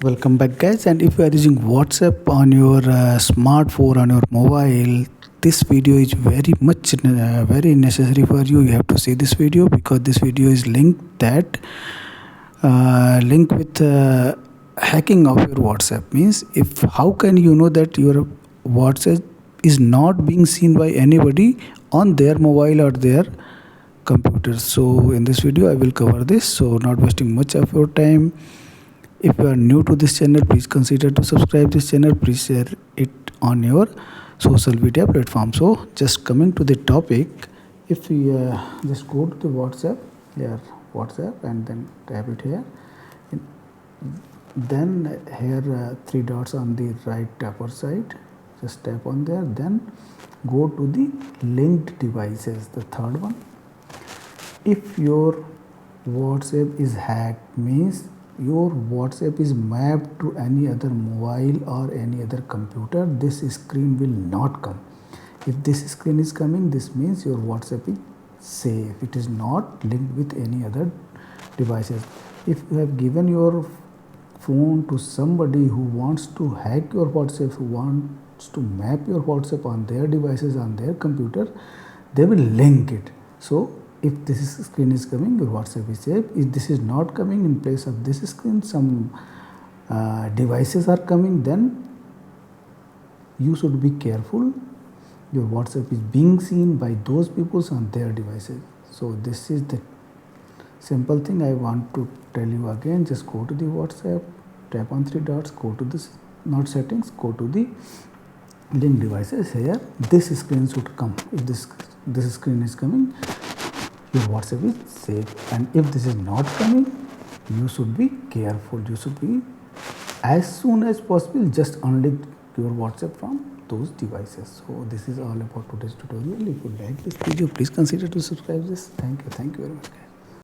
Welcome back, guys. And if you are using WhatsApp on your smartphone, on your mobile, this video is very necessary for you. You have to see this video because this video is linked with hacking of your WhatsApp. Means, if how can you know that your WhatsApp is not being seen by anybody on their mobile or their computer? So in this video I will cover this, so not wasting much of your time. If you are new to this channel, please consider to subscribe this channel. Please share it on your social media platform. So just coming to the topic, if we just go to the WhatsApp and then tap it here, then here three dots on the right upper side, just tap on there, then go to the linked devices, the third one. If your WhatsApp is hacked, means your WhatsApp is mapped to any other mobile or any other computer, this screen will not come. If this screen is coming, this means your WhatsApp is safe. It is not linked with any other devices. If you have given your phone to somebody who wants to hack your WhatsApp, who wants to map your WhatsApp on their devices, on their computer, they will link it. So if this screen is coming, your WhatsApp is safe. If this is not coming, in place of this screen some devices are coming, then you should be careful. Your WhatsApp is being seen by those people on their devices. So this is the simple thing I want to tell you again. Just go to the WhatsApp, tap on three dots, go to this, not settings, go to the link devices. Here this screen should come. If this screen is coming, your WhatsApp is safe. And if this is not coming, you should be careful. You should be, as soon as possible, just unlink your WhatsApp from those devices. So this is all about today's tutorial. If you like this video, please consider to subscribe this. Thank you very much, guys.